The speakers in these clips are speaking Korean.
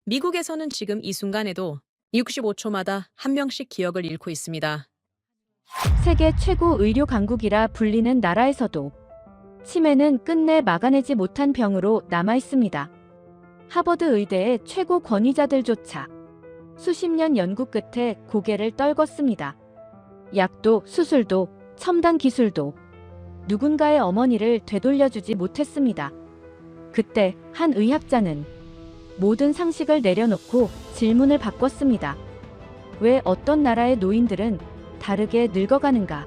미국에서는 지금 이 순간에도 65초마다 한 명씩 기억을 잃고 있습니다. 세계 최고 의료 강국이라 불리는 나라에서도 치매는 끝내 막아내지 못한 병으로 남아 있습니다. 하버드 의대의 최고 권위자들조차 수십 년 연구 끝에 고개를 떨궜습니다. 약도 수술도 첨단 기술도 누군가의 어머니를 되돌려주지 못했습니다. 그때 한 의학자는 모든 상식을 내려놓고 질문을 바꿨습니다. 왜 어떤 나라의 노인들은 다르게 늙어가는가?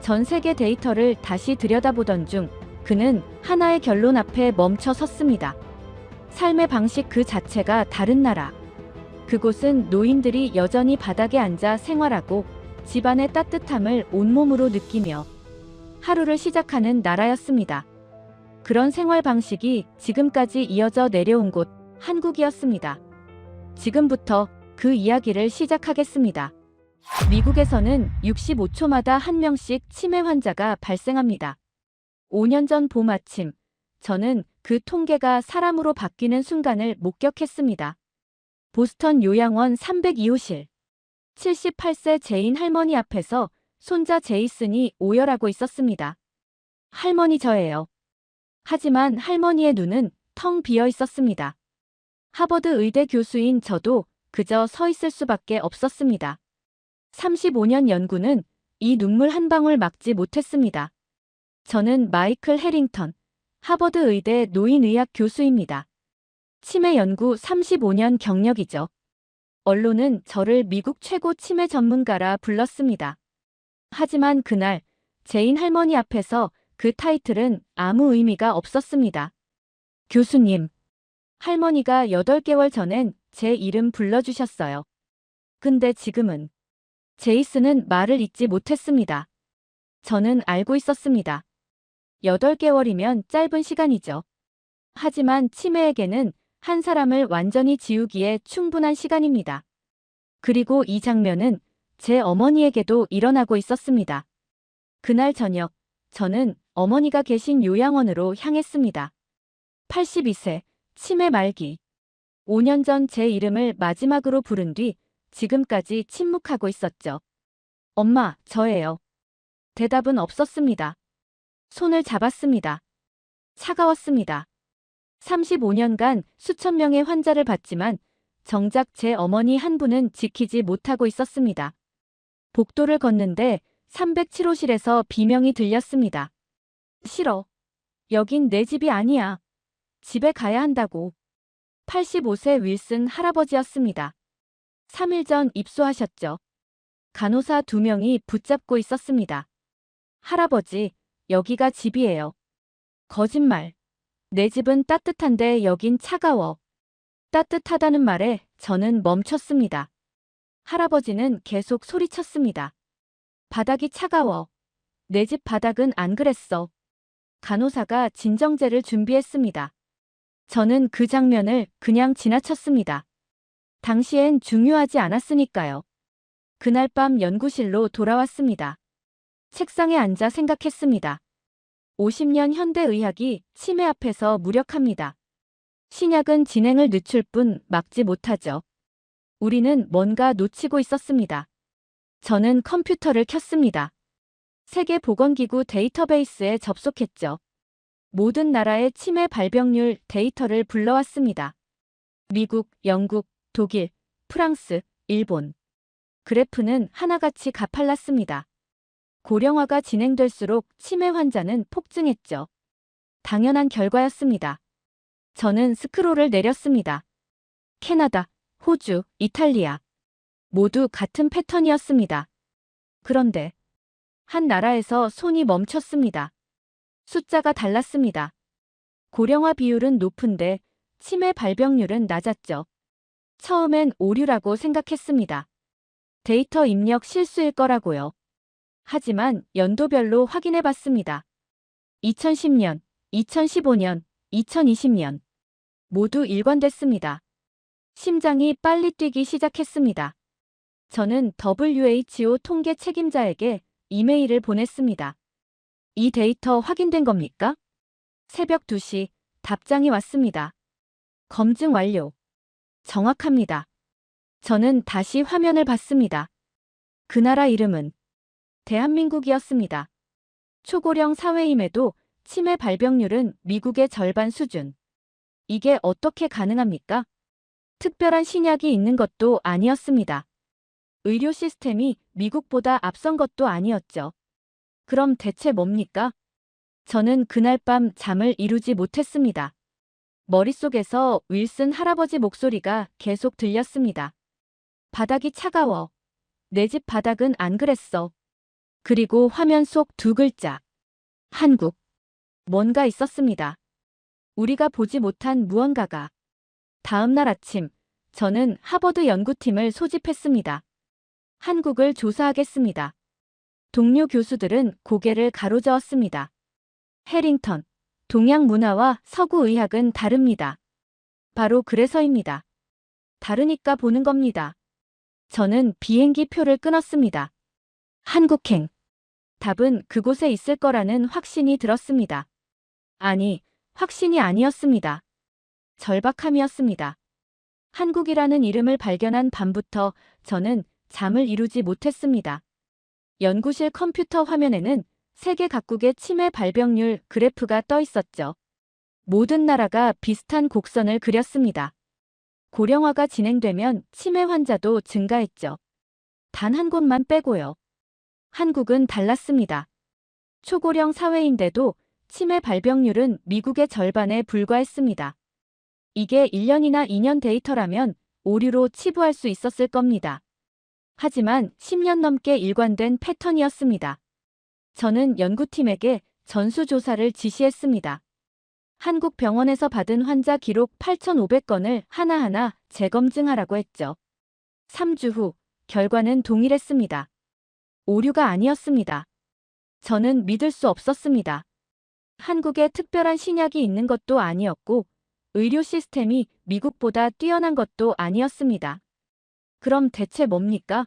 전 세계 데이터를 다시 들여다보던 중 그는 하나의 결론 앞에 멈춰 섰습니다. 삶의 방식 그 자체가 다른 나라. 그곳은 노인들이 여전히 바닥에 앉아 생활하고 집안의 따뜻함을 온몸으로 느끼며 하루를 시작하는 나라였습니다. 그런 생활 방식이 지금까지 이어져 내려온 곳 한국이었습니다. 지금부터 그 이야기를 시작하겠습니다. 미국에서는 65초마다 한 명씩 치매 환자가 발생합니다. 5년 전 봄 아침, 저는 그 통계가 사람으로 바뀌는 순간을 목격했습니다. 보스턴 요양원 302호실. 78세 제인 할머니 앞에서 손자 제이슨이 오열하고 있었습니다. 할머니 저예요. 하지만 할머니의 눈은 텅 비어 있었습니다. 하버드 의대 교수인 저도 그저 서 있을 수밖에 없었습니다. 35년 연구는 이 눈물 한 방울 막지 못했습니다. 저는 마이클 해링턴, 하버드 의대 노인의학 교수입니다. 치매 연구 35년 경력이죠. 언론은 저를 미국 최고 치매 전문가라 불렀습니다. 하지만 그날 제인 할머니 앞에서 그 타이틀은 아무 의미가 없었습니다. 교수님, 할머니가 8개월 전엔 제 이름 불러주셨어요. 근데 지금은 제이슨은 말을 잇지 못했습니다. 저는 알고 있었습니다. 8개월이면 짧은 시간이죠. 하지만 치매에게는 한 사람을 완전히 지우기에 충분한 시간입니다. 그리고 이 장면은 제 어머니에게도 일어나고 있었습니다. 그날 저녁, 저는 어머니가 계신 요양원으로 향했습니다. 82세, 치매 말기. 5년 전 제 이름을 마지막으로 부른 뒤 지금까지 침묵하고 있었죠. 엄마, 저예요. 대답은 없었습니다. 손을 잡았습니다. 차가웠습니다. 35년간 수천 명의 환자를 봤지만 정작 제 어머니 한 분은 지키지 못하고 있었습니다. 복도를 걷는데 307호실에서 비명이 들렸습니다. 싫어. 여긴 내 집이 아니야. 집에 가야 한다고. 85세 윌슨 할아버지였습니다. 3일 전 입소하셨죠. 간호사 2명이 붙잡고 있었습니다. 할아버지, 여기가 집이에요. 거짓말. 내 집은 따뜻한데 여긴 차가워. 따뜻하다는 말에 저는 멈췄습니다. 할아버지는 계속 소리쳤습니다. 바닥이 차가워. 내 집 바닥은 안 그랬어. 간호사가 진정제를 준비했습니다. 저는 그 장면을 그냥 지나쳤습니다. 당시엔 중요하지 않았으니까요. 그날 밤 연구실로 돌아왔습니다. 책상에 앉아 생각했습니다. 50년 현대의학이 치매 앞에서 무력합니다. 신약은 진행을 늦출 뿐 막지 못하죠. 우리는 뭔가 놓치고 있었습니다. 저는 컴퓨터를 켰습니다. 세계보건기구 데이터베이스에 접속했죠. 모든 나라의 치매 발병률 데이터를 불러왔습니다. 미국, 영국, 독일, 프랑스, 일본. 그래프는 하나같이 가팔랐습니다. 고령화가 진행될수록 치매 환자는 폭증했죠. 당연한 결과였습니다. 저는 스크롤을 내렸습니다. 캐나다, 호주, 이탈리아. 모두 같은 패턴이었습니다. 그런데 한 나라에서 손이 멈췄습니다. 숫자가 달랐습니다. 고령화 비율은 높은데 치매 발병률은 낮았죠. 처음엔 오류라고 생각했습니다. 데이터 입력 실수일 거라고요. 하지만 연도별로 확인해 봤습니다. 2010년, 2015년, 2020년. 모두 일관됐습니다. 심장이 빨리 뛰기 시작했습니다. 저는 WHO 통계 책임자에게 이메일을 보냈습니다. 이 데이터 확인된 겁니까? 새벽 2시 답장이 왔습니다. 검증 완료. 정확합니다. 저는 다시 화면을 봤습니다. 그 나라 이름은 대한민국이었습니다. 초고령 사회임에도 치매 발병률은 미국의 절반 수준. 이게 어떻게 가능합니까? 특별한 신약이 있는 것도 아니었습니다. 의료 시스템이 미국보다 앞선 것도 아니었죠. 그럼 대체 뭡니까? 저는 그날 밤 잠을 이루지 못했습니다. 머릿속에서 윌슨 할아버지 목소리가 계속 들렸습니다. 바닥이 차가워. 내 집 바닥은 안 그랬어. 그리고 화면 속 두 글자. 한국. 뭔가 있었습니다. 우리가 보지 못한 무언가가. 다음 날 아침, 저는 하버드 연구팀을 소집했습니다. 한국을 조사하겠습니다. 동료 교수들은 고개를 가로저었습니다. 해링턴, 동양 문화와 서구 의학은 다릅니다. 바로 그래서입니다. 다르니까 보는 겁니다. 저는 비행기 표를 끊었습니다. 한국행. 답은 그곳에 있을 거라는 확신이 들었습니다. 아니, 확신이 아니었습니다. 절박함이었습니다. 한국이라는 이름을 발견한 밤부터 저는 잠을 이루지 못했습니다. 연구실 컴퓨터 화면에는 세계 각국의 치매 발병률 그래프가 떠 있었죠. 모든 나라가 비슷한 곡선을 그렸습니다. 고령화가 진행되면 치매 환자도 증가했죠. 단 한 곳만 빼고요. 한국은 달랐습니다. 초고령 사회인데도 치매 발병률은 미국의 절반에 불과했습니다. 이게 1년이나 2년 데이터라면 오류로 치부할 수 있었을 겁니다. 하지만 10년 넘게 일관된 패턴이었습니다. 저는 연구팀에게 전수조사를 지시했습니다. 한국 병원에서 받은 환자 기록 8,500건을 하나하나 재검증하라고 했죠. 3주 후 결과는 동일했습니다. 오류가 아니었습니다. 저는 믿을 수 없었습니다. 한국에 특별한 신약이 있는 것도 아니었고 의료 시스템이 미국보다 뛰어난 것도 아니었습니다. 그럼 대체 뭡니까?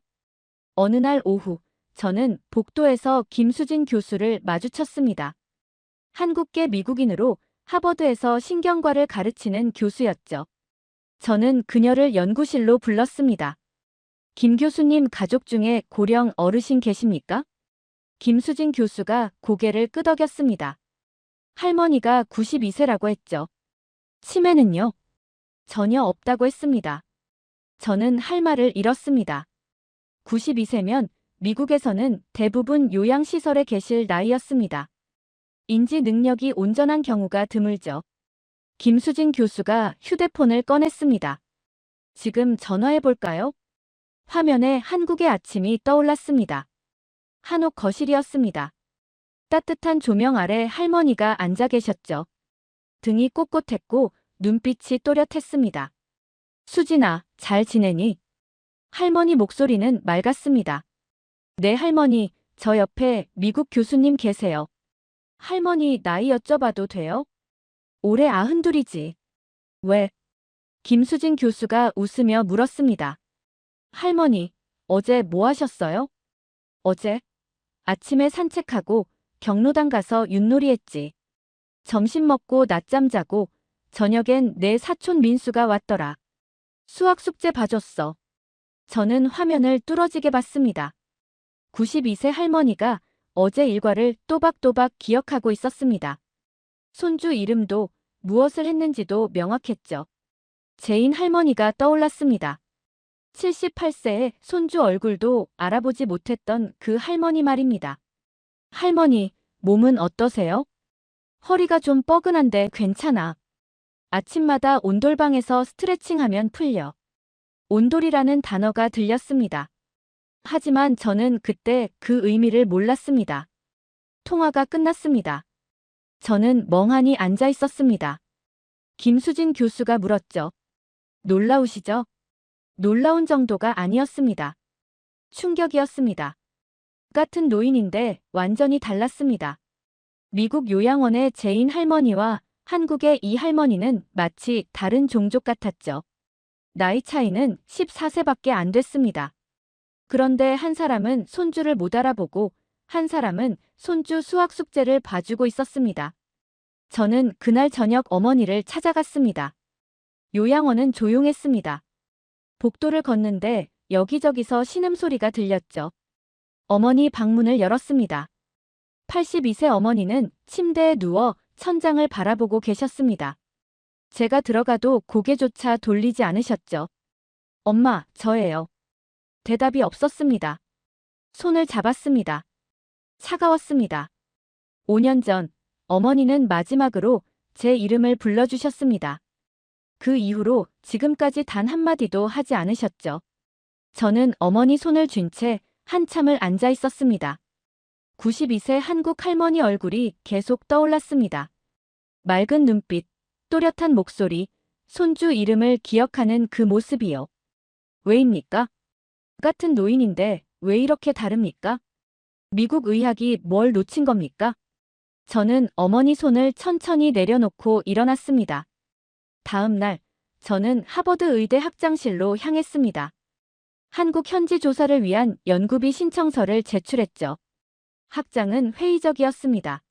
어느 날 오후 저는 복도에서 김수진 교수를 마주쳤습니다. 한국계 미국인으로 하버드에서 신경과를 가르치는 교수였죠. 저는 그녀를 연구실로 불렀습니다. 김 교수님 가족 중에 고령 어르신 계십니까? 김수진 교수가 고개를 끄덕였습니다. 할머니가 92세라고 했죠. 치매는요? 전혀 없다고 했습니다. 저는 할 말을 잃었습니다. 92세면 미국에서는 대부분 요양시설에 계실 나이였습니다. 인지 능력이 온전한 경우가 드물죠. 김수진 교수가 휴대폰을 꺼냈습니다. 지금 전화해볼까요? 화면에 한국의 아침이 떠올랐습니다. 한옥 거실이었습니다. 따뜻한 조명 아래 할머니가 앉아 계셨죠. 등이 꼿꼿했고 눈빛이 또렷했습니다. 수진아, 잘 지내니? 할머니 목소리는 맑았습니다. 네 할머니, 저 옆에 미국 교수님 계세요. 할머니 나이 여쭤봐도 돼요? 올해 92이지. 왜? 김수진 교수가 웃으며 물었습니다. 할머니, 어제 뭐 하셨어요? 어제? 아침에 산책하고 경로당 가서 윷놀이 했지. 점심 먹고 낮잠 자고 저녁엔 내 사촌 민수가 왔더라. 수학 숙제 봐줬어. 저는 화면을 뚫어지게 봤습니다. 92세 할머니가 어제 일과를 또박또박 기억하고 있었습니다. 손주 이름도 무엇을 했는지도 명확했죠. 제인 할머니가 떠올랐습니다. 78세의 손주 얼굴도 알아보지 못했던 그 할머니 말입니다. 할머니, 몸은 어떠세요? 허리가 좀 뻐근한데 괜찮아. 아침마다 온돌방에서 스트레칭하면 풀려. 온돌이라는 단어가 들렸습니다. 하지만 저는 그때 그 의미를 몰랐습니다. 통화가 끝났습니다. 저는 멍하니 앉아 있었습니다. 김수진 교수가 물었죠. 놀라우시죠? 놀라운 정도가 아니었습니다. 충격이었습니다. 같은 노인인데 완전히 달랐습니다. 미국 요양원의 제인 할머니와 한국의 이 할머니는 마치 다른 종족 같았죠. 나이 차이는 14세밖에 안 됐습니다. 그런데 한 사람은 손주를 못 알아보고 한 사람은 손주 수학 숙제를 봐주고 있었습니다. 저는 그날 저녁 어머니를 찾아갔습니다. 요양원은 조용했습니다. 복도를 걷는데 여기저기서 신음소리가 들렸죠. 어머니 방문을 열었습니다. 82세 어머니는 침대에 누워 천장을 바라보고 계셨습니다. 제가 들어가도 고개조차 돌리지 않으셨죠. 엄마, 저예요. 대답이 없었습니다. 손을 잡았습니다. 차가웠습니다. 5년 전 어머니는 마지막으로 제 이름을 불러주셨습니다. 그 이후로 지금까지 단 한마디도 하지 않으셨죠. 저는 어머니 손을 쥔 채 한참을 앉아 있었습니다. 92세 한국 할머니 얼굴이 계속 떠올랐습니다. 맑은 눈빛, 또렷한 목소리, 손주 이름을 기억하는 그 모습이요. 왜입니까? 같은 노인인데 왜 이렇게 다릅니까? 미국 의학이 뭘 놓친 겁니까? 저는 어머니 손을 천천히 내려놓고 일어났습니다. 다음 날, 저는 하버드 의대 학장실로 향했습니다. 한국 현지 조사를 위한 연구비 신청서를 제출했죠. 학장은 회의적이었습니다.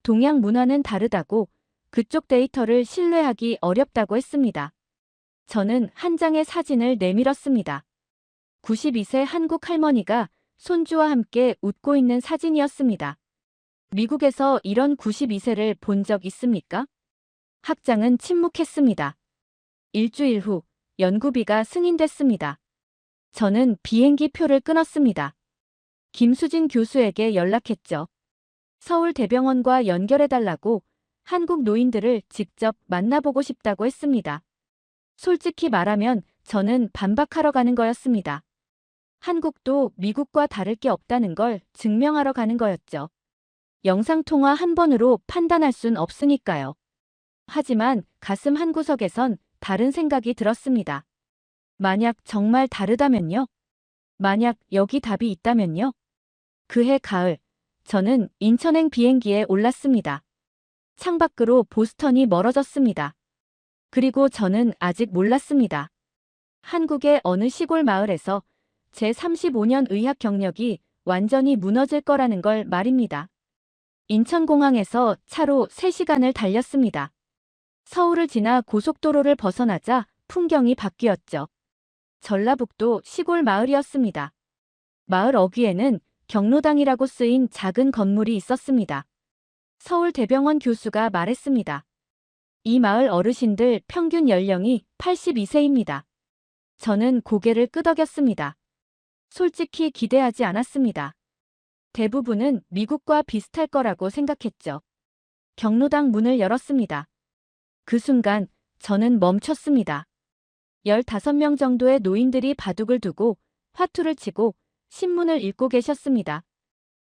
동양 문화는 다르다고 그쪽 데이터를 신뢰하기 어렵다고 했습니다. 저는 한 장의 사진을 내밀었습니다. 92세 한국 할머니가 손주와 함께 웃고 있는 사진이었습니다. 미국에서 이런 92세를 본 적 있습니까? 학장은 침묵했습니다. 일주일 후 연구비가 승인됐습니다. 저는 비행기 표를 끊었습니다. 김수진 교수에게 연락했죠. 서울대병원과 연결해달라고 한국 노인들을 직접 만나보고 싶다고 했습니다. 솔직히 말하면 저는 반박하러 가는 거였습니다. 한국도 미국과 다를 게 없다는 걸 증명하러 가는 거였죠. 영상통화 한 번으로 판단할 순 없으니까요. 하지만 가슴 한구석에선 다른 생각이 들었습니다. 만약 정말 다르다면요? 만약 여기 답이 있다면요? 그해 가을, 저는 인천행 비행기에 올랐습니다. 창밖으로 보스턴이 멀어졌습니다. 그리고 저는 아직 몰랐습니다. 한국의 어느 시골 마을에서 제 35년 의학 경력이 완전히 무너질 거라는 걸 말입니다. 인천공항에서 차로 3시간을 달렸습니다. 서울을 지나 고속도로를 벗어나자 풍경이 바뀌었죠. 전라북도 시골 마을이었습니다. 마을 어귀에는 경로당이라고 쓰인 작은 건물이 있었습니다. 서울대병원 교수가 말했습니다. 이 마을 어르신들 평균 연령이 82세입니다. 저는 고개를 끄덕였습니다. 솔직히 기대하지 않았습니다. 대부분은 미국과 비슷할 거라고 생각했죠. 경로당 문을 열었습니다. 그 순간 저는 멈췄습니다. 15명 정도의 노인들이 바둑을 두고 화투를 치고 신문을 읽고 계셨습니다.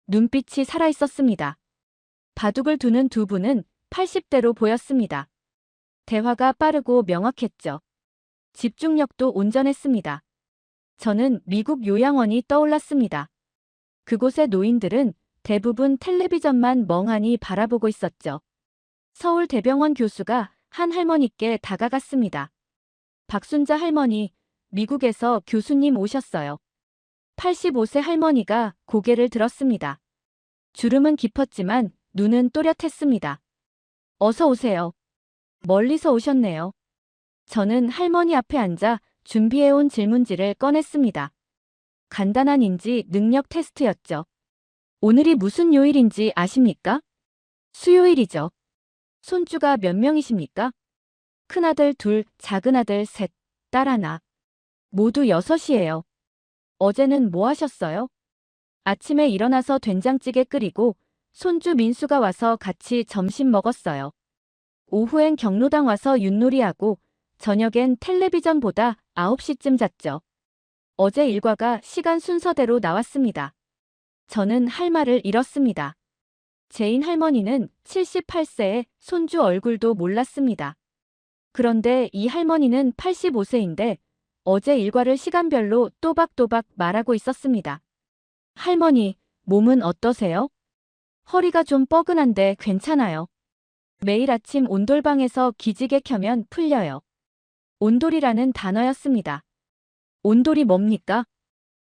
눈빛이 살아있었습니다. 바둑을 두는 두 분은 80대로 보였습니다. 대화가 빠르고 명확했죠. 집중력도 온전했습니다. 저는 미국 요양원이 떠올랐습니다. 그곳의 노인들은 대부분 텔레비전만 멍하니 바라보고 있었죠. 서울대병원 교수가 한 할머니께 다가갔습니다. 박순자 할머니, 미국에서 교수님 오셨어요. 85세 할머니가 고개를 들었습니다. 주름은 깊었지만 눈은 또렷했습니다. 어서 오세요. 멀리서 오셨네요. 저는 할머니 앞에 앉아 준비해온 질문지를 꺼냈습니다. 간단한 인지 능력 테스트였죠. 오늘이 무슨 요일인지 아십니까? 수요일이죠. 손주가 몇 명이십니까? 큰아들 2, 작은아들 3, 딸 1. 모두 6이에요. 어제는 뭐 하셨어요? 아침에 일어나서 된장찌개 끓이고 손주 민수가 와서 같이 점심 먹었어요. 오후엔 경로당 와서 윷놀이하고 저녁엔 텔레비전보다 9시쯤 잤죠. 어제 일과가 시간 순서대로 나왔습니다. 저는 할 말을 잃었습니다. 제인 할머니는 78세에 손주 얼굴도 몰랐습니다. 그런데 이 할머니는 85세인데 어제 일과를 시간별로 또박또박 말하고 있었습니다. 할머니, 몸은 어떠세요? 허리가 좀 뻐근한데 괜찮아요. 매일 아침 온돌방에서 기지개 켜면 풀려요. 온돌이라는 단어였습니다. 온돌이 뭡니까?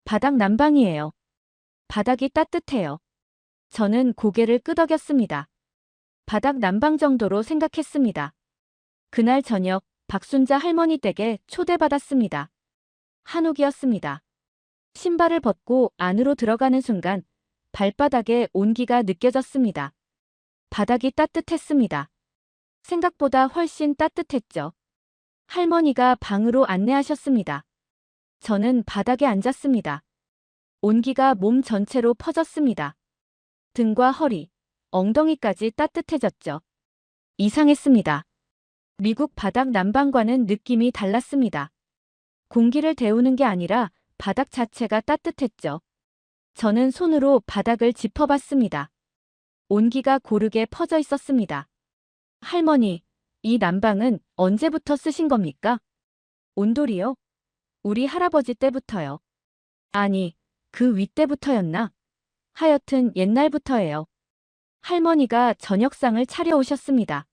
바닥 난방이에요. 바닥이 따뜻해요. 저는 고개를 끄덕였습니다. 바닥 난방 정도로 생각했습니다. 그날 저녁 박순자 할머니 댁에 초대받았습니다. 한옥이었습니다. 신발을 벗고 안으로 들어가는 순간 발바닥에 온기가 느껴졌습니다. 바닥이 따뜻했습니다. 생각보다 훨씬 따뜻했죠. 할머니가 방으로 안내하셨습니다. 저는 바닥에 앉았습니다. 온기가 몸 전체로 퍼졌습니다. 등과 허리, 엉덩이까지 따뜻해졌죠. 이상했습니다. 미국 바닥 난방과는 느낌이 달랐습니다. 공기를 데우는 게 아니라 바닥 자체가 따뜻했죠. 저는 손으로 바닥을 짚어봤습니다. 온기가 고르게 퍼져 있었습니다. 할머니, 이 난방은 언제부터 쓰신 겁니까? 온돌이요? 우리 할아버지 때부터요. 아니, 그 윗때부터였나? 하여튼 옛날부터예요. 할머니가 저녁상을 차려오셨습니다.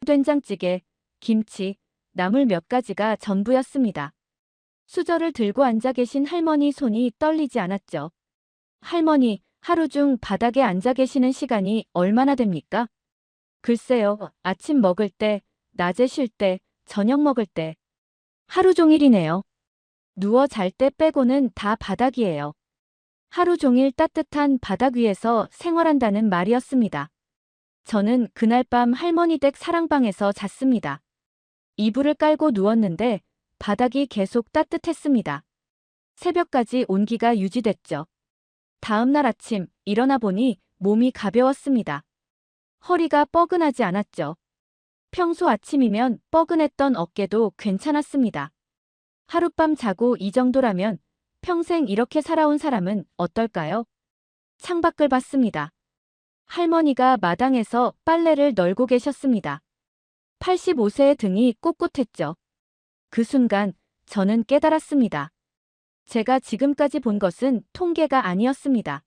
된장찌개, 김치, 나물 몇 가지가 전부였습니다. 수저를 들고 앉아 계신 할머니 손이 떨리지 않았죠. 할머니, 하루 중 바닥에 앉아 계시는 시간이 얼마나 됩니까? 글쎄요, 아침 먹을 때, 낮에 쉴 때, 저녁 먹을 때. 하루 종일이네요. 누워 잘 때 빼고는 다 바닥이에요. 하루 종일 따뜻한 바닥 위에서 생활한다는 말이었습니다. 저는 그날 밤 할머니 댁 사랑방에서 잤습니다. 이불을 깔고 누웠는데 바닥이 계속 따뜻했습니다. 새벽까지 온기가 유지됐죠. 다음 날 아침 일어나 보니 몸이 가벼웠습니다. 허리가 뻐근하지 않았죠. 평소 아침이면 뻐근했던 어깨도 괜찮았습니다. 하룻밤 자고 이 정도라면 평생 이렇게 살아온 사람은 어떨까요? 창밖을 봤습니다. 할머니가 마당에서 빨래를 널고 계셨습니다. 85세의 등이 꼿꼿했죠. 그 순간 저는 깨달았습니다. 제가 지금까지 본 것은 통계가 아니었습니다.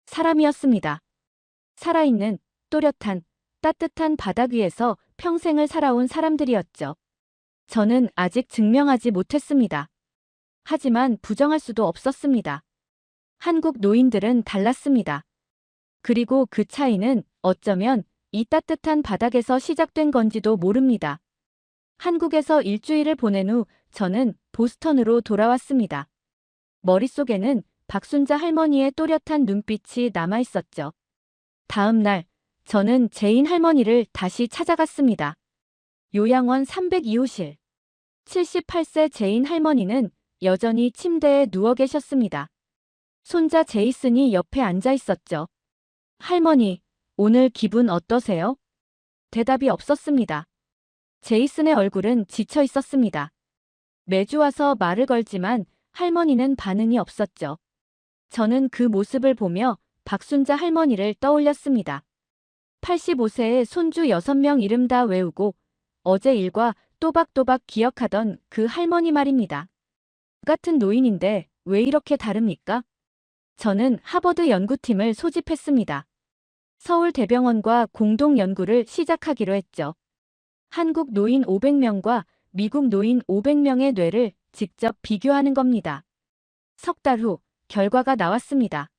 사람이었습니다. 살아있는, 또렷한, 따뜻한 바닥 위에서 평생을 살아온 사람들이었죠. 저는 아직 증명하지 못했습니다. 하지만 부정할 수도 없었습니다. 한국 노인들은 달랐습니다. 그리고 그 차이는 어쩌면 이 따뜻한 바닥에서 시작된 건지도 모릅니다. 한국에서 일주일을 보낸 후 저는 보스턴으로 돌아왔습니다. 머릿속에는 박순자 할머니의 또렷한 눈빛이 남아있었죠. 다음 날 저는 제인 할머니를 다시 찾아갔습니다. 요양원 302호실. 78세 제인 할머니는 여전히 침대에 누워 계셨습니다. 손자 제이슨이 옆에 앉아 있었죠. 할머니, 오늘 기분 어떠세요? 대답이 없었습니다. 제이슨의 얼굴은 지쳐 있었습니다. 매주 와서 말을 걸지만 할머니는 반응이 없었죠. 저는 그 모습을 보며 박순자 할머니를 떠올렸습니다. 85세의 손주 6명 이름 다 외우고 어제 일과 또박또박 기억하던 그 할머니 말입니다. 같은 노인인데 왜 이렇게 다릅니까? 저는 하버드 연구팀을 소집했습니다. 서울대병원과 공동 연구를 시작하기로 했죠. 한국 노인 500명과 미국 노인 500명의 뇌를 직접 비교하는 겁니다. 석 달 후 결과가 나왔습니다.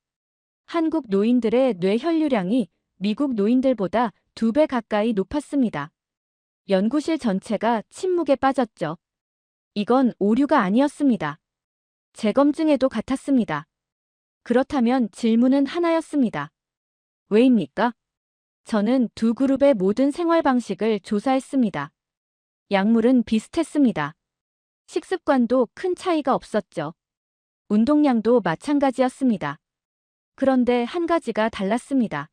한국 노인들의 뇌 혈류량이 미국 노인들보다 2배 가까이 높았습니다. 연구실 전체가 침묵에 빠졌죠. 이건 오류가 아니었습니다. 재검증에도 같았습니다. 그렇다면 질문은 하나였습니다. 왜입니까? 저는 두 그룹의 모든 생활 방식을 조사했습니다. 약물은 비슷했습니다. 식습관도 큰 차이가 없었죠. 운동량도 마찬가지였습니다. 그런데 한 가지가 달랐습니다.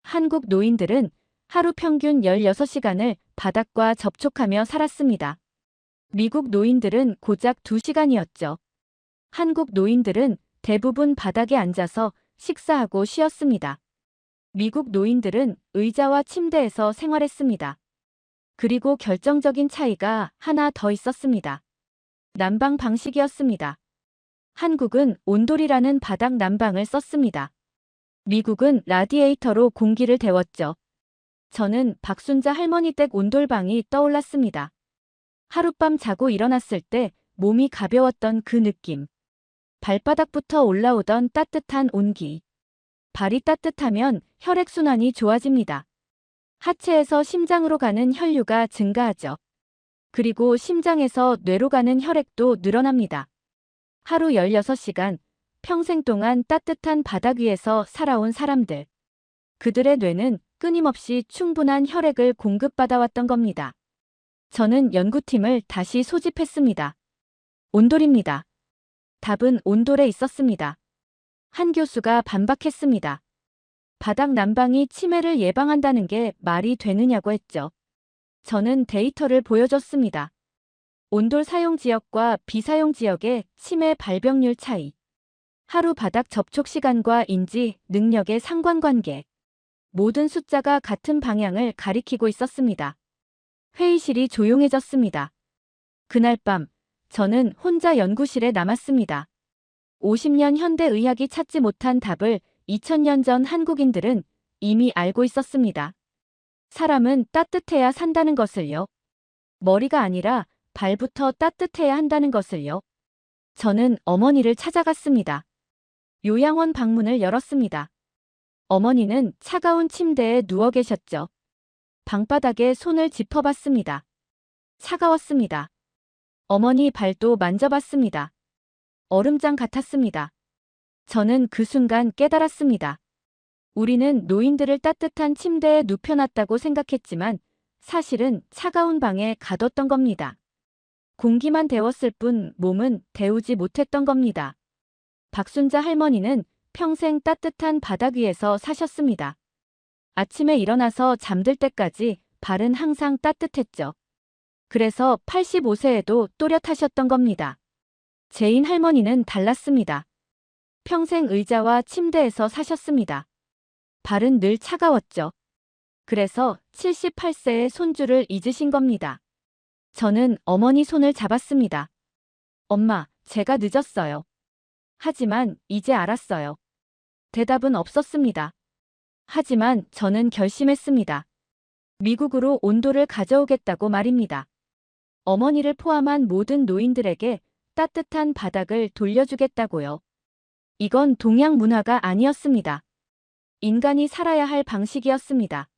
한국 노인들은 하루 평균 16시간을 바닥과 접촉하며 살았습니다. 미국 노인들은 고작 2시간이었죠. 한국 노인들은 대부분 바닥에 앉아서 식사하고 쉬었습니다. 미국 노인들은 의자와 침대에서 생활했습니다. 그리고 결정적인 차이가 하나 더 있었습니다. 난방 방식이었습니다. 한국은 온돌이라는 바닥 난방을 썼습니다. 미국은 라디에이터로 공기를 데웠죠. 저는 박순자 할머니 댁 온돌방이 떠올랐습니다. 하룻밤 자고 일어났을 때 몸이 가벼웠던 그 느낌. 발바닥부터 올라오던 따뜻한 온기. 발이 따뜻하면 혈액순환이 좋아집니다. 하체에서 심장으로 가는 혈류가 증가하죠. 그리고 심장에서 뇌로 가는 혈액도 늘어납니다. 하루 16시간, 평생 동안 따뜻한 바닥 위에서 살아온 사람들. 그들의 뇌는 끊임없이 충분한 혈액을 공급받아왔던 겁니다. 저는 연구팀을 다시 소집했습니다. 온돌입니다. 답은 온돌에 있었습니다. 한 교수가 반박했습니다. 바닥 난방이 치매를 예방한다는 게 말이 되느냐고 했죠. 저는 데이터를 보여줬습니다. 온돌 사용 지역과 비사용 지역의 치매 발병률 차이, 하루 바닥 접촉 시간과 인지 능력의 상관관계, 모든 숫자가 같은 방향을 가리키고 있었습니다. 회의실이 조용해졌습니다. 그날 밤, 저는 혼자 연구실에 남았습니다. 50년 현대의학이 찾지 못한 답을 2000년 전 한국인들은 이미 알고 있었습니다. 사람은 따뜻해야 산다는 것을요. 머리가 아니라 발부터 따뜻해야 한다는 것을요. 저는 어머니를 찾아갔습니다. 요양원 방문을 열었습니다. 어머니는 차가운 침대에 누워 계셨죠. 방바닥에 손을 짚어봤습니다. 차가웠습니다. 어머니 발도 만져봤습니다. 얼음장 같았습니다. 저는 그 순간 깨달았습니다. 우리는 노인들을 따뜻한 침대에 눕혀놨다고 생각했지만 사실은 차가운 방에 가뒀던 겁니다. 공기만 데웠을 뿐 몸은 데우지 못했던 겁니다. 박순자 할머니는 평생 따뜻한 바닥 위에서 사셨습니다. 아침에 일어나서 잠들 때까지 발은 항상 따뜻했죠. 그래서 85세에도 또렷하셨던 겁니다. 제인 할머니는 달랐습니다. 평생 의자와 침대에서 사셨습니다. 발은 늘 차가웠죠. 그래서 78세의 손주를 잊으신 겁니다. 저는 어머니 손을 잡았습니다. 엄마, 제가 늦었어요. 하지만 이제 알았어요. 대답은 없었습니다. 하지만 저는 결심했습니다. 미국으로 온돌을 가져오겠다고 말입니다. 어머니를 포함한 모든 노인들에게 따뜻한 바닥을 돌려주겠다고요. 이건 동양 문화가 아니었습니다. 인간이 살아야 할 방식이었습니다.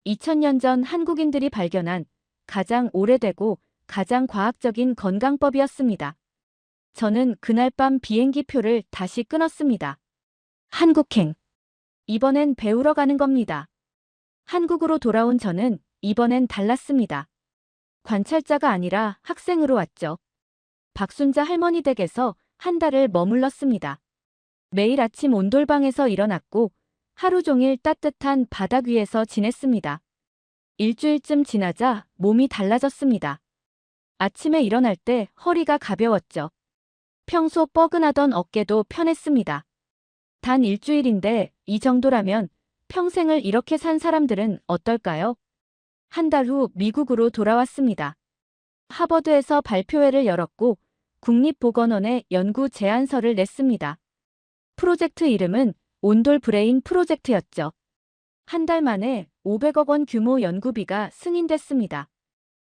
2000년 전 한국인들이 발견한 가장 오래되고 가장 과학적인 건강법이었습니다. 저는 그날 밤 비행기 표를 다시 끊었습니다. 한국행. 이번엔 배우러 가는 겁니다. 한국으로 돌아온 저는 이번엔 달랐습니다. 관찰자가 아니라 학생으로 왔죠. 박순자 할머니 댁에서 한 달을 머물렀습니다. 매일 아침 온돌방에서 일어났고 하루 종일 따뜻한 바닥 위에서 지냈습니다. 일주일쯤 지나자 몸이 달라졌습니다. 아침에 일어날 때 허리가 가벼웠죠. 평소 뻐근하던 어깨도 편했습니다. 단 일주일인데 이 정도라면 평생을 이렇게 산 사람들은 어떨까요? 한 달 후 미국으로 돌아왔습니다. 하버드에서 발표회를 열었고 국립보건원에 연구 제안서를 냈습니다. 프로젝트 이름은 온돌 브레인 프로젝트였죠. 한 달 만에 500억 원 규모 연구비가 승인됐습니다.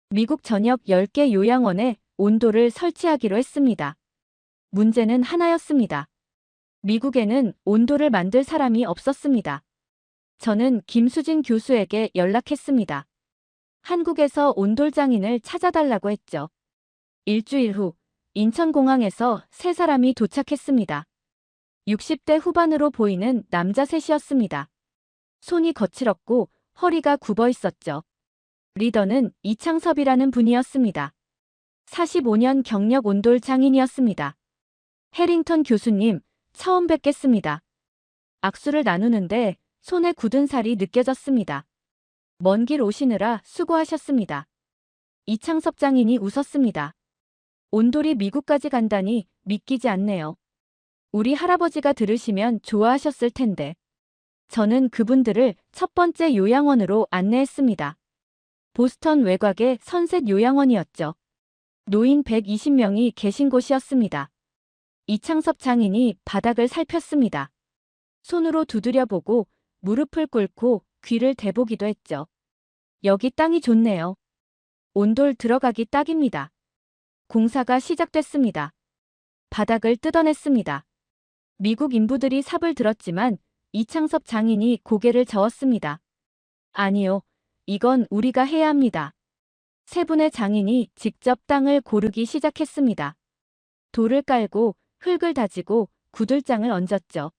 미국 전역 10개 요양원에 온돌을 설치하기로 했습니다. 문제는 하나였습니다. 미국에는 온돌을 만들 사람이 없었습니다. 저는 김수진 교수에게 연락했습니다. 한국에서 온돌 장인을 찾아달라고 했죠. 일주일 후 인천공항에서 세 사람이 도착했습니다. 60대 후반으로 보이는 남자 셋이었습니다. 손이 거칠었고 허리가 굽어 있었죠. 리더는 이창섭이라는 분이었습니다. 45년 경력 온돌 장인이었습니다. 해링턴 교수님, 처음 뵙겠습니다. 악수를 나누는데 손에 굳은 살이 느껴졌습니다. 먼 길 오시느라 수고하셨습니다. 이창섭 장인이 웃었습니다. 온돌이 미국까지 간다니 믿기지 않네요. 우리 할아버지가 들으시면 좋아하셨을 텐데. 저는 그분들을 첫 번째 요양원으로 안내했습니다. 보스턴 외곽의 선셋 요양원이었죠. 노인 120명이 계신 곳이었습니다. 이창섭 장인이 바닥을 살폈습니다. 손으로 두드려보고 무릎을 꿇고 귀를 대보기도 했죠. 여기 땅이 좋네요. 온돌 들어가기 딱입니다. 공사가 시작됐습니다. 바닥을 뜯어냈습니다. 미국 인부들이 삽을 들었지만 이창섭 장인이 고개를 저었습니다. 아니요, 이건 우리가 해야 합니다. 세 분의 장인이 직접 땅을 고르기 시작했습니다. 돌을 깔고 흙을 다지고 구들장을 얹었죠.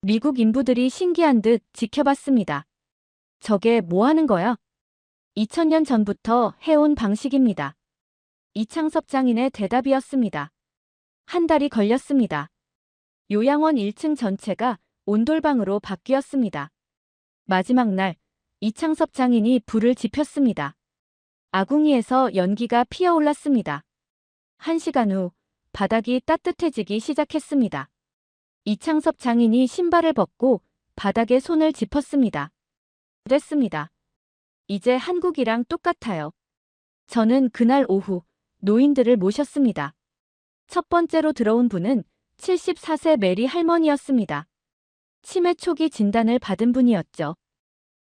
미국 인부들이 신기한 듯 지켜봤습니다. 저게 뭐 하는 거야? 2000년 전부터 해온 방식입니다. 이창섭 장인의 대답이었습니다. 한 달이 걸렸습니다. 요양원 1층 전체가 온돌방으로 바뀌었습니다. 마지막 날, 이창섭 장인이 불을 지폈습니다. 아궁이에서 연기가 피어올랐습니다. 1시간 후, 바닥이 따뜻해지기 시작했습니다. 이창섭 장인이 신발을 벗고 바닥에 손을 짚었습니다. 됐습니다. 이제 한국이랑 똑같아요. 저는 그날 오후 노인들을 모셨습니다. 첫 번째로 들어온 분은 74세 메리 할머니였습니다. 치매 초기 진단을 받은 분이었죠.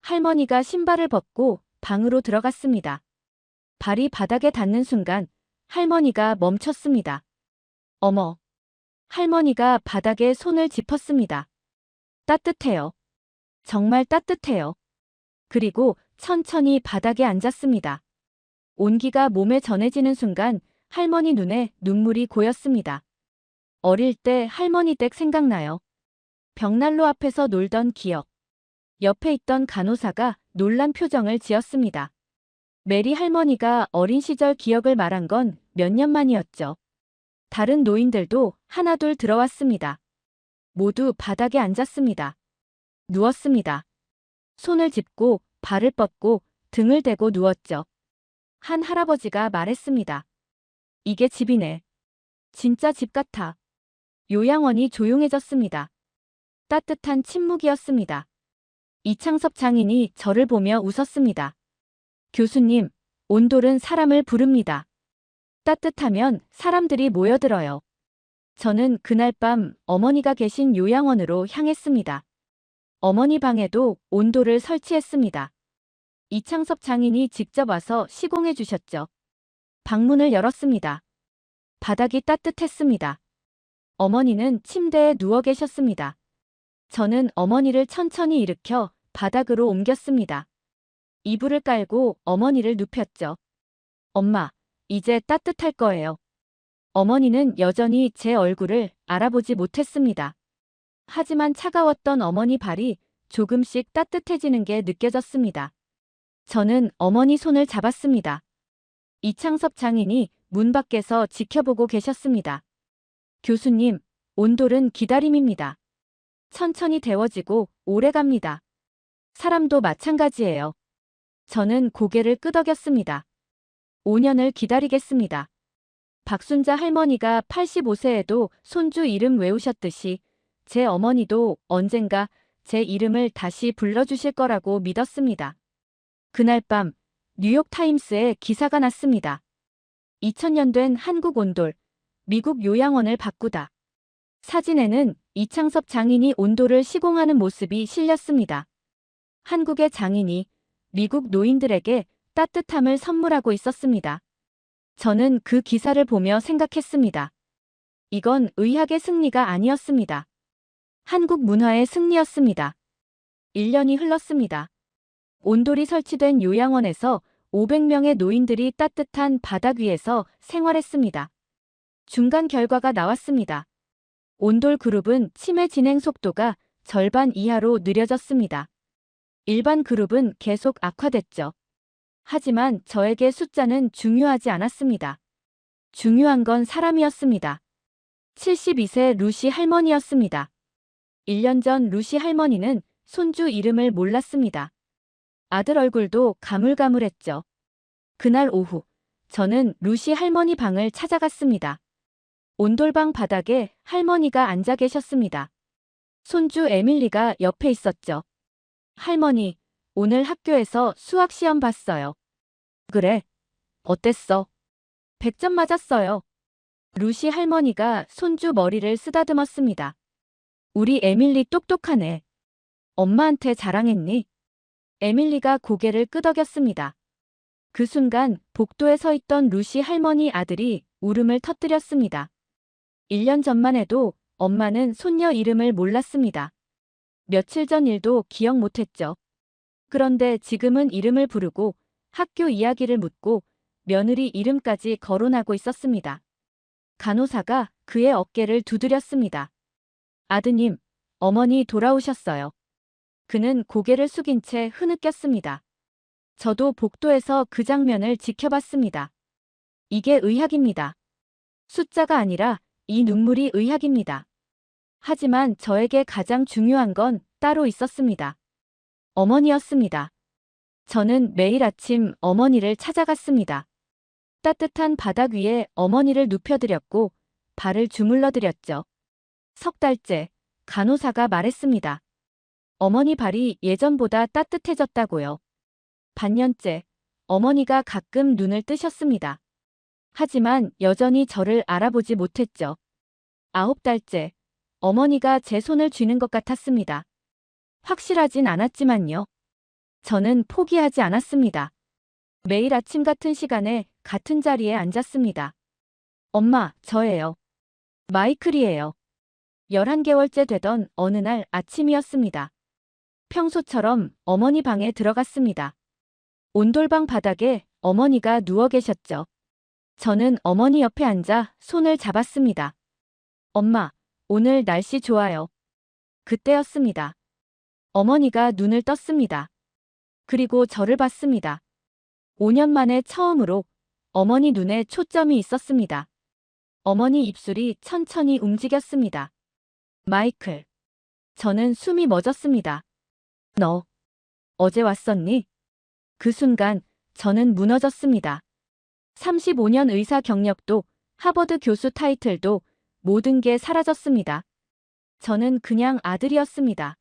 할머니가 신발을 벗고 방으로 들어갔습니다. 발이 바닥에 닿는 순간 할머니가 멈췄습니다. 어머! 할머니가 바닥에 손을 짚었습니다. 따뜻해요. 정말 따뜻해요. 그리고 천천히 바닥에 앉았습니다. 온기가 몸에 전해지는 순간 할머니 눈에 눈물이 고였습니다. 어릴 때 할머니 댁 생각나요. 벽난로 앞에서 놀던 기억. 옆에 있던 간호사가 놀란 표정을 지었습니다. 메리 할머니가 어린 시절 기억을 말한 건 몇 년 만이었죠. 다른 노인들도 하나둘 들어왔습니다. 모두 바닥에 앉았습니다. 누웠습니다. 손을 짚고 발을 뻗고 등을 대고 누웠죠. 한 할아버지가 말했습니다. 이게 집이네. 진짜 집 같아. 요양원이 조용해졌습니다. 따뜻한 침묵이었습니다. 이창섭 장인이 저를 보며 웃었습니다. 교수님, 온돌은 사람을 부릅니다. 따뜻하면 사람들이 모여들어요. 저는 그날 밤 어머니가 계신 요양원으로 향했습니다. 어머니 방에도 온돌을 설치했습니다. 이창섭 장인이 직접 와서 시공해 주셨죠. 방문을 열었습니다. 바닥이 따뜻했습니다. 어머니는 침대에 누워 계셨습니다. 저는 어머니를 천천히 일으켜 바닥으로 옮겼습니다. 이불을 깔고 어머니를 눕혔죠. 엄마, 이제 따뜻할 거예요. 어머니는 여전히 제 얼굴을 알아보지 못했습니다. 하지만 차가웠던 어머니 발이 조금씩 따뜻해지는 게 느껴졌습니다. 저는 어머니 손을 잡았습니다. 이창섭 장인이 문 밖에서 지켜보고 계셨습니다. 교수님, 온돌은 기다림입니다. 천천히 데워지고 오래갑니다. 사람도 마찬가지예요. 저는 고개를 끄덕였습니다. 5년을 기다리겠습니다. 박순자 할머니가 85세에도 손주 이름 외우셨듯이 제 어머니도 언젠가 제 이름을 다시 불러주실 거라고 믿었습니다. 그날 밤 뉴욕타임스에 기사가 났습니다. 2000년 된 한국 온돌, 미국 요양원을 바꾸다. 사진에는 이창섭 장인이 온돌을 시공하는 모습이 실렸습니다. 한국의 장인이 미국 노인들에게 따뜻함을 선물하고 있었습니다. 저는 그 기사를 보며 생각했습니다. 이건 의학의 승리가 아니었습니다. 한국 문화의 승리였습니다. 1년이 흘렀습니다. 온돌이 설치된 요양원에서 500명의 노인들이 따뜻한 바닥 위에서 생활했습니다. 중간 결과가 나왔습니다. 온돌 그룹은 치매 진행 속도가 절반 이하로 느려졌습니다. 일반 그룹은 계속 악화됐죠. 하지만 저에게 숫자는 중요하지 않았습니다. 중요한 건 사람이었습니다. 72세 루시 할머니였습니다. 1년 전 루시 할머니는 손주 이름을 몰랐습니다. 아들 얼굴도 가물가물했죠. 그날 오후, 저는 루시 할머니 방을 찾아갔습니다. 온돌방 바닥에 할머니가 앉아 계셨습니다. 손주 에밀리가 옆에 있었죠. 할머니, 오늘 학교에서 수학 시험 봤어요. 그래? 어땠어? 100점 맞았어요. 루시 할머니가 손주 머리를 쓰다듬었습니다. 우리 에밀리 똑똑하네. 엄마한테 자랑했니? 에밀리가 고개를 끄덕였습니다. 그 순간 복도에 서 있던 루시 할머니 아들이 울음을 터뜨렸습니다. 1년 전만 해도 엄마는 손녀 이름을 몰랐습니다. 며칠 전 일도 기억 못했죠. 그런데 지금은 이름을 부르고 학교 이야기를 묻고 며느리 이름까지 거론하고 있었습니다. 간호사가 그의 어깨를 두드렸습니다. 아드님, 어머니 돌아오셨어요. 그는 고개를 숙인 채 흐느꼈습니다. 저도 복도에서 그 장면을 지켜봤습니다. 이게 의학입니다. 숫자가 아니라 이 눈물이 의학입니다. 하지만 저에게 가장 중요한 건 따로 있었습니다. 어머니였습니다. 저는 매일 아침 어머니를 찾아갔습니다. 따뜻한 바닥 위에 어머니를 눕혀드렸고 발을 주물러드렸죠. 석 달째 간호사가 말했습니다. 어머니 발이 예전보다 따뜻해졌다고요. 반년째 어머니가 가끔 눈을 뜨셨습니다. 하지만 여전히 저를 알아보지 못했죠. 9달째 어머니가 제 손을 쥐는 것 같았습니다. 확실하진 않았지만요. 저는 포기하지 않았습니다. 매일 아침 같은 시간에 같은 자리에 앉았습니다. 엄마, 저예요. 마이클이에요. 11개월째 되던 어느 날 아침이었습니다. 평소처럼 어머니 방에 들어갔습니다. 온돌방 바닥에 어머니가 누워 계셨죠. 저는 어머니 옆에 앉아 손을 잡았습니다. 엄마, 오늘 날씨 좋아요. 그때였습니다. 어머니가 눈을 떴습니다. 그리고 저를 봤습니다. 5년 만에 처음으로 어머니 눈에 초점이 있었습니다. 어머니 입술이 천천히 움직였습니다. 마이클. 저는 숨이 멎었습니다. 너, 어제 왔었니? 그 순간 저는 무너졌습니다. 35년 의사 경력도 하버드 교수 타이틀도 모든 게 사라졌습니다. 저는 그냥 아들이었습니다.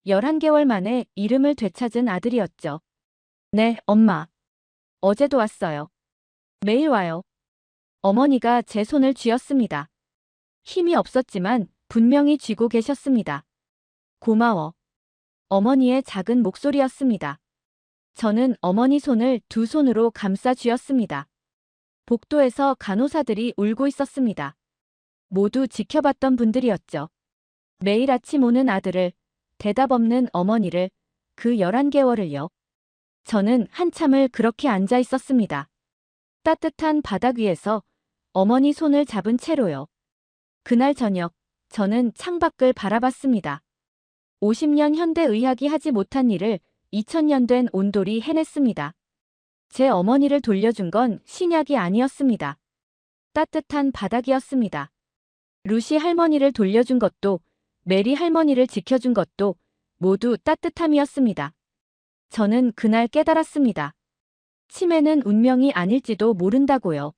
11개월 만에 이름을 되찾은 아들이었죠. 네, 엄마. 어제도 왔어요. 매일 와요. 어머니가 제 손을 쥐었습니다. 힘이 없었지만 분명히 쥐고 계셨습니다. 고마워. 어머니의 작은 목소리였습니다. 저는 어머니 손을 두 손으로 감싸 쥐었습니다. 복도에서 간호사들이 울고 있었습니다. 모두 지켜봤던 분들이었죠. 매일 아침 오는 아들을, 대답 없는 어머니를, 그 11개월을요. 저는 한참을 그렇게 앉아 있었습니다. 따뜻한 바닥 위에서 어머니 손을 잡은 채로요. 그날 저녁, 저는 창밖을 바라봤습니다. 50년 현대 의학이 하지 못한 일을 2000년 된 온돌이 해냈습니다. 제 어머니를 돌려준 건 신약이 아니었습니다. 따뜻한 바닥이었습니다. 루시 할머니를 돌려준 것도, 메리 할머니를 지켜준 것도 모두 따뜻함이었습니다. 저는 그날 깨달았습니다. 치매는 운명이 아닐지도 모른다고요.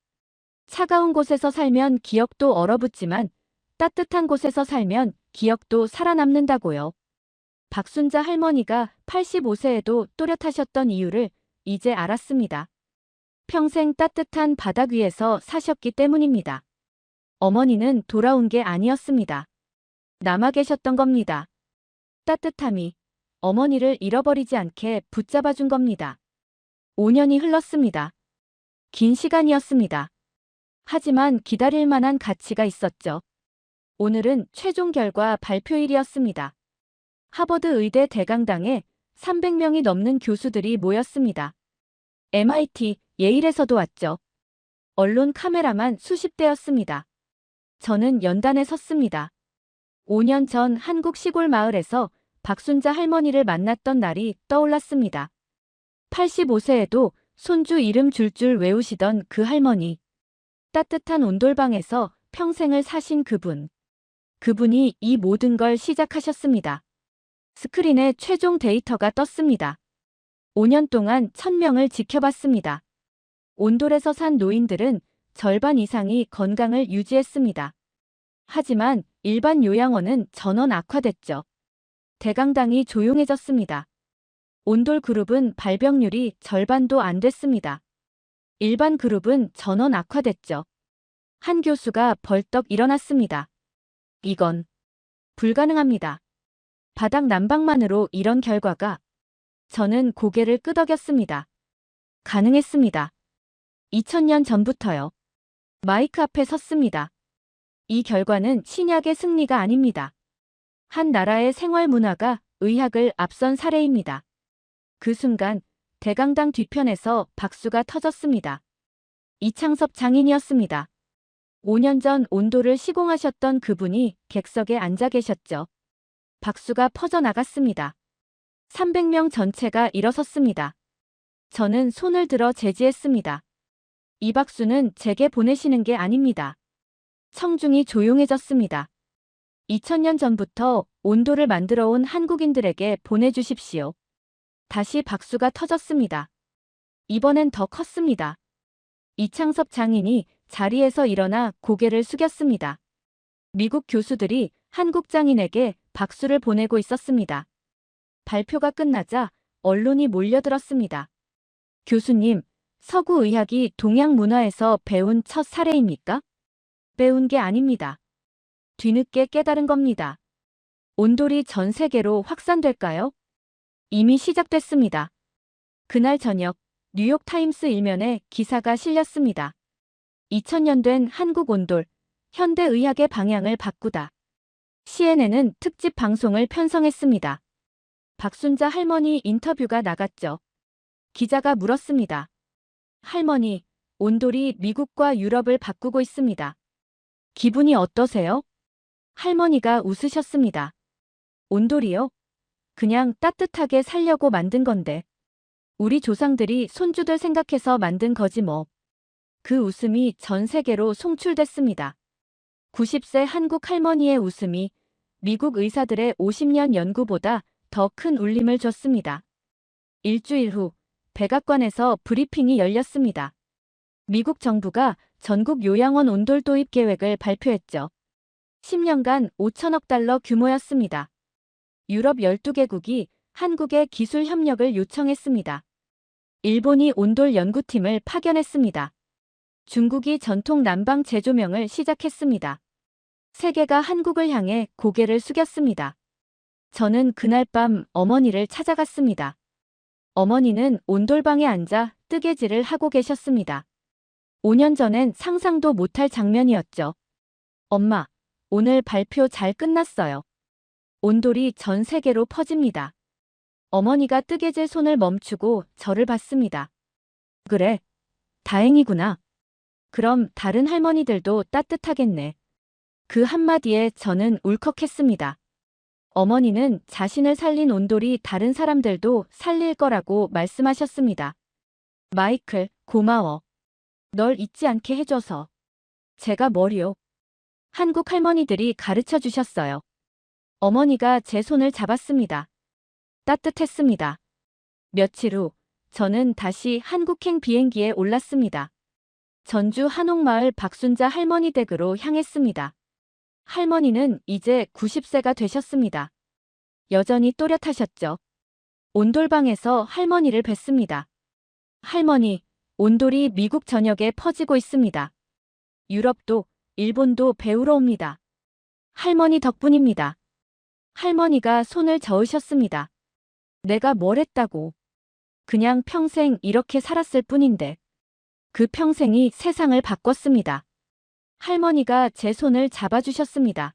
차가운 곳에서 살면 기억도 얼어붙지만 따뜻한 곳에서 살면 기억도 살아남는다고요. 박순자 할머니가 85세에도 또렷하셨던 이유를 이제 알았습니다. 평생 따뜻한 바닥 위에서 사셨기 때문입니다. 어머니는 돌아온 게 아니었습니다. 남아 계셨던 겁니다. 따뜻함이 어머니를 잃어버리지 않게 붙잡아준 겁니다. 5년이 흘렀습니다. 긴 시간이었습니다. 하지만 기다릴 만한 가치가 있었죠. 오늘은 최종 결과 발표일이었습니다. 하버드 의대 대강당에 300명이 넘는 교수들이 모였습니다. MIT, 예일에서도 왔죠. 언론 카메라만 수십 대였습니다. 저는 연단에 섰습니다. 5년 전 한국 시골 마을에서 박순자 할머니를 만났던 날이 떠올랐습니다. 85세에도 손주 이름 줄줄 외우시던 그 할머니. 따뜻한 온돌방에서 평생을 사신 그분. 그분이 이 모든 걸 시작하셨습니다. 스크린에 최종 데이터가 떴습니다. 5년 동안 1000명을 지켜봤습니다. 온돌에서 산 노인들은 절반 이상이 건강을 유지했습니다. 하지만 일반 요양원은 전원 악화됐죠. 대강당이 조용해졌습니다. 온돌 그룹은 발병률이 절반도 안 됐습니다. 일반 그룹은 전원 악화됐죠. 한 교수가 벌떡 일어났습니다. 이건 불가능합니다. 바닥 난방만으로 이런 결과가. 저는 고개를 끄덕였습니다. 가능했습니다. 2000년 전부터요. 마이크 앞에 섰습니다. 이 결과는 신약의 승리가 아닙니다. 한 나라의 생활 문화가 의학을 앞선 사례입니다. 그 순간 대강당 뒤편에서 박수가 터졌습니다. 이창섭 장인이었습니다. 5년 전 온도를 시공하셨던 그분이 객석에 앉아 계셨죠. 박수가 퍼져나갔습니다. 300명 전체가 일어섰습니다. 저는 손을 들어 제지했습니다. 이 박수는 제게 보내시는 게 아닙니다. 청중이 조용해졌습니다. 2000년 전부터 온도를 만들어 온 한국인들에게 보내주십시오. 다시 박수가 터졌습니다. 이번엔 더 컸습니다. 이창섭 장인이 자리에서 일어나 고개를 숙였습니다. 미국 교수들이 한국 장인에게 박수를 보내고 있었습니다. 발표가 끝나자 언론이 몰려들었습니다. 교수님, 서구 의학이 동양 문화에서 배운 첫 사례입니까? 배운 게 아닙니다. 뒤늦게 깨달은 겁니다. 온돌이 전 세계로 확산될까요? 이미 시작됐습니다. 그날 저녁 뉴욕타임스 일면에 기사가 실렸습니다. 2000년 된 한국 온돌, 현대의학의 방향을 바꾸다. CNN은 특집 방송을 편성했습니다. 박순자 할머니 인터뷰가 나갔죠. 기자가 물었습니다. 할머니, 온돌이 미국과 유럽을 바꾸고 있습니다. 기분이 어떠세요? 할머니가 웃으셨습니다. 온돌이요? 그냥 따뜻하게 살려고 만든 건데. 우리 조상들이 손주들 생각해서 만든 거지 뭐. 그 웃음이 전 세계로 송출됐습니다. 90세 한국 할머니의 웃음이 미국 의사들의 50년 연구보다 더 큰 울림을 줬습니다. 일주일 후 백악관에서 브리핑이 열렸습니다. 미국 정부가 전국 요양원 온돌 도입 계획을 발표했죠. 10년간 5천억 달러 규모였습니다. 유럽 12개국이 한국의 기술 협력을 요청했습니다. 일본이 온돌 연구팀을 파견했습니다. 중국이 전통 난방 재조명을 시작했습니다. 세계가 한국을 향해 고개를 숙였습니다. 저는 그날 밤 어머니를 찾아갔습니다. 어머니는 온돌방에 앉아 뜨개질을 하고 계셨습니다. 5년 전엔 상상도 못할 장면이었죠. 엄마, 오늘 발표 잘 끝났어요. 온돌이 전 세계로 퍼집니다. 어머니가 뜨개질 손을 멈추고 저를 봤습니다. 그래, 다행이구나. 그럼 다른 할머니들도 따뜻하겠네. 그 한마디에 저는 울컥했습니다. 어머니는 자신을 살린 온돌이 다른 사람들도 살릴 거라고 말씀하셨습니다. 마이클, 고마워. 널 잊지 않게 해줘서. 제가 뭘요? 한국 할머니들이 가르쳐 주셨어요. 어머니가 제 손을 잡았습니다. 따뜻했습니다. 며칠 후 저는 다시 한국행 비행기에 올랐습니다. 전주 한옥마을 박순자 할머니 댁으로 향했습니다. 할머니는 이제 90세가 되셨습니다. 여전히 또렷하셨죠. 온돌방에서 할머니를 뵀습니다. 할머니, 온돌이 미국 전역에 퍼지고 있습니다. 유럽도, 일본도 배우러 옵니다. 할머니 덕분입니다. 할머니가 손을 저으셨습니다. 내가 뭘 했다고. 그냥 평생 이렇게 살았을 뿐인데. 그 평생이 세상을 바꿨습니다. 할머니가 제 손을 잡아주셨습니다.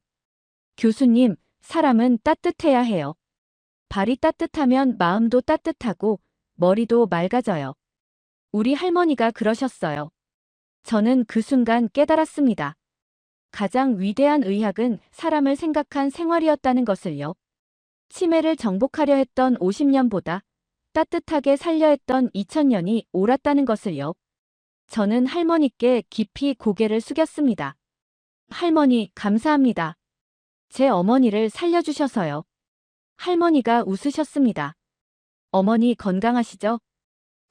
교수님, 사람은 따뜻해야 해요. 발이 따뜻하면 마음도 따뜻하고 머리도 맑아져요. 우리 할머니가 그러셨어요. 저는 그 순간 깨달았습니다. 가장 위대한 의학은 사람을 생각한 생활이었다는 것을요. 치매를 정복하려 했던 50년보다 따뜻하게 살려 했던 2000년이 옳았다는 것을요. 저는 할머니께 깊이 고개를 숙였습니다. 할머니, 감사합니다. 제 어머니를 살려주셔서요. 할머니가 웃으셨습니다. 어머니 건강하시죠?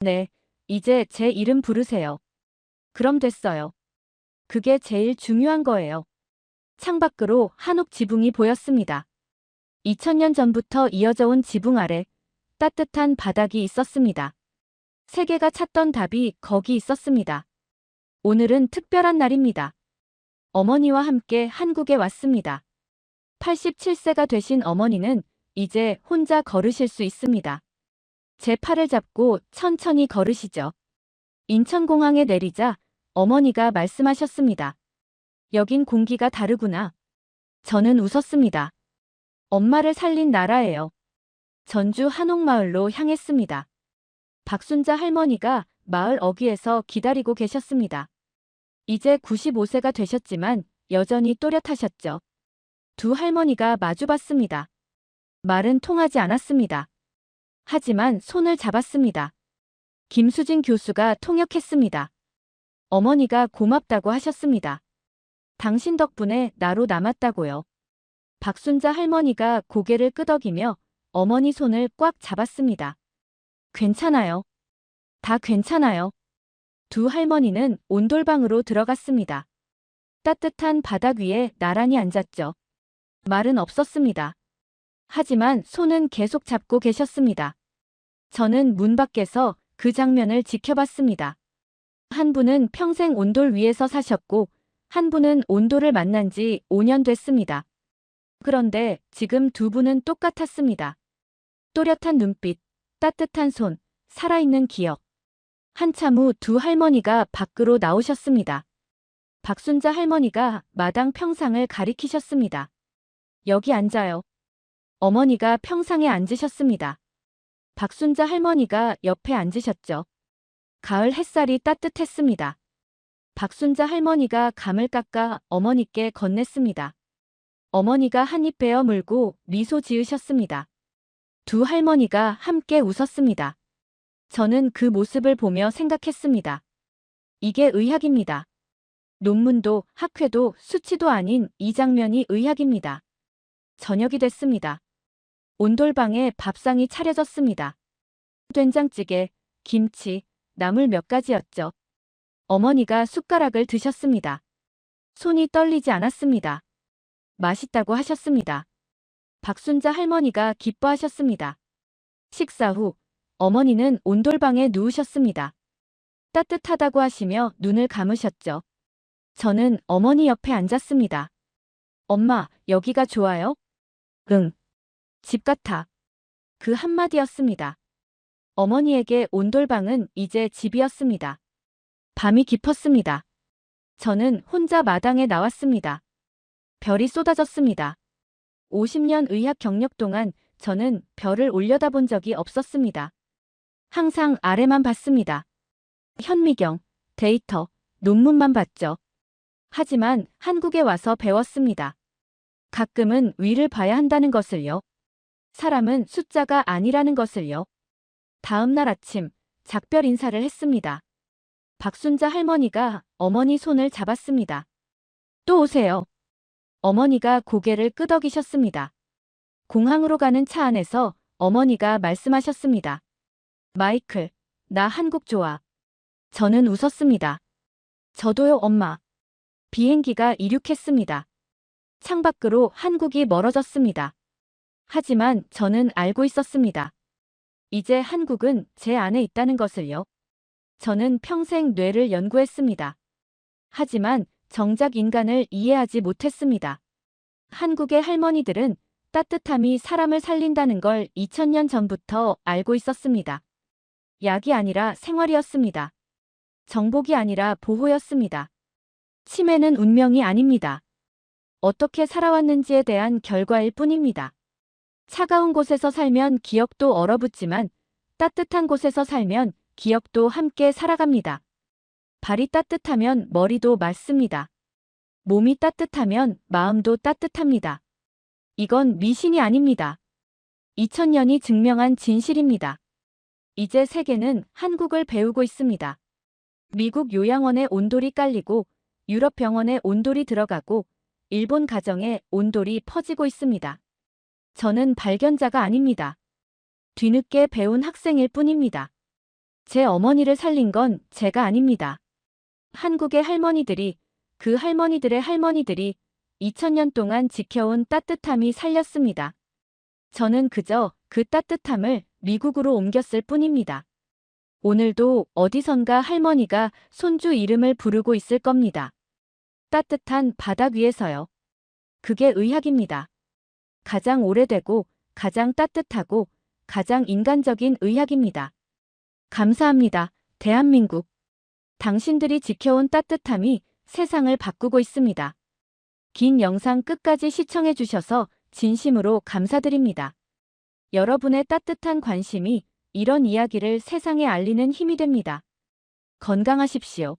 네, 이제 제 이름 부르세요. 그럼 됐어요. 그게 제일 중요한 거예요. 창밖으로 한옥 지붕이 보였습니다. 2000년 전부터 이어져 온 지붕 아래 따뜻한 바닥이 있었습니다. 세계가 찾던 답이 거기 있었습니다. 오늘은 특별한 날입니다. 어머니와 함께 한국에 왔습니다. 87세가 되신 어머니는 이제 혼자 걸으실 수 있습니다. 제 팔을 잡고 천천히 걸으시죠. 인천공항에 내리자 어머니가 말씀하셨습니다. 여긴 공기가 다르구나. 저는 웃었습니다. 엄마를 살린 나라예요. 전주 한옥마을로 향했습니다. 박순자 할머니가 마을 어귀에서 기다리고 계셨습니다. 이제 95세가 되셨지만 여전히 또렷하셨죠. 두 할머니가 마주봤습니다. 말은 통하지 않았습니다. 하지만 손을 잡았습니다. 김수진 교수가 통역했습니다. 어머니가 고맙다고 하셨습니다. 당신 덕분에 나로 남았다고요. 박순자 할머니가 고개를 끄덕이며 어머니 손을 꽉 잡았습니다. 괜찮아요. 다 괜찮아요. 두 할머니는 온돌방으로 들어갔습니다. 따뜻한 바닥 위에 나란히 앉았죠. 말은 없었습니다. 하지만 손은 계속 잡고 계셨습니다. 저는 문 밖에서 그 장면을 지켜봤습니다. 한 분은 평생 온돌 위에서 사셨고 한 분은 온돌을 만난 지 5년 됐습니다. 그런데 지금 두 분은 똑같았습니다. 또렷한 눈빛, 따뜻한 손, 살아있는 기억. 한참 후 두 할머니가 밖으로 나오셨습니다. 박순자 할머니가 마당 평상을 가리키셨습니다. 여기 앉아요. 어머니가 평상에 앉으셨습니다. 박순자 할머니가 옆에 앉으셨죠. 가을 햇살이 따뜻했습니다. 박순자 할머니가 감을 깎아 어머니께 건넸습니다. 어머니가 한 입 베어 물고 미소 지으셨습니다. 두 할머니가 함께 웃었습니다. 저는 그 모습을 보며 생각했습니다. 이게 의학입니다. 논문도 학회도 수치도 아닌 이 장면이 의학입니다. 저녁이 됐습니다. 온돌방에 밥상이 차려졌습니다. 된장찌개, 김치, 나물 몇 가지였죠. 어머니가 숟가락을 드셨습니다. 손이 떨리지 않았습니다. 맛있다고 하셨습니다. 박순자 할머니가 기뻐하셨습니다. 식사 후 어머니는 온돌방에 누우셨습니다. 따뜻하다고 하시며 눈을 감으셨죠. 저는 어머니 옆에 앉았습니다. 엄마, 여기가 좋아요? 응. 집 같아. 그 한마디였습니다. 어머니에게 온돌방은 이제 집이었습니다. 밤이 깊었습니다. 저는 혼자 마당에 나왔습니다. 별이 쏟아졌습니다. 50년 의학 경력 동안 저는 별을 올려다본 적이 없었습니다. 항상 아래만 봤습니다. 현미경, 데이터, 논문만 봤죠. 하지만 한국에 와서 배웠습니다. 가끔은 위를 봐야 한다는 것을요. 사람은 숫자가 아니라는 것을요. 다음 날 아침 작별 인사를 했습니다. 박순자 할머니가 어머니 손을 잡았습니다. 또 오세요. 어머니가 고개를 끄덕이셨습니다. 공항으로 가는 차 안에서 어머니가 말씀하셨습니다. 마이클, 나 한국 좋아. 저는 웃었습니다. 저도요, 엄마. 비행기가 이륙했습니다. 창밖으로 한국이 멀어졌습니다. 하지만 저는 알고 있었습니다. 이제 한국은 제 안에 있다는 것을요. 저는 평생 뇌를 연구했습니다. 하지만 정작 인간을 이해하지 못했습니다. 한국의 할머니들은 따뜻함이 사람을 살린다는 걸 2000년 전부터 알고 있었습니다. 약이 아니라 생활이었습니다. 정복이 아니라 보호였습니다. 치매는 운명이 아닙니다. 어떻게 살아왔는지에 대한 결과일 뿐입니다. 차가운 곳에서 살면 기억도 얼어붙지만 따뜻한 곳에서 살면 기억도 함께 살아갑니다. 발이 따뜻하면 머리도 맑습니다. 몸이 따뜻하면 마음도 따뜻합니다. 이건 미신이 아닙니다. 2000년이 증명한 진실입니다. 이제 세계는 한국을 배우고 있습니다. 미국 요양원에 온돌이 깔리고 유럽 병원에 온돌이 들어가고 일본 가정에 온돌이 퍼지고 있습니다. 저는 발견자가 아닙니다. 뒤늦게 배운 학생일 뿐입니다. 제 어머니를 살린 건 제가 아닙니다. 한국의 할머니들이, 그 할머니들의 할머니들이 2000년 동안 지켜온 따뜻함이 살렸습니다. 저는 그저 그 따뜻함을 미국으로 옮겼을 뿐입니다. 오늘도 어디선가 할머니가 손주 이름을 부르고 있을 겁니다. 따뜻한 바닥 위에서요. 그게 의학입니다. 가장 오래되고 가장 따뜻하고 가장 인간적인 의학입니다. 감사합니다, 대한민국. 당신들이 지켜온 따뜻함이 세상을 바꾸고 있습니다. 긴 영상 끝까지 시청해 주셔서 진심으로 감사드립니다. 여러분의 따뜻한 관심이 이런 이야기를 세상에 알리는 힘이 됩니다. 건강하십시오.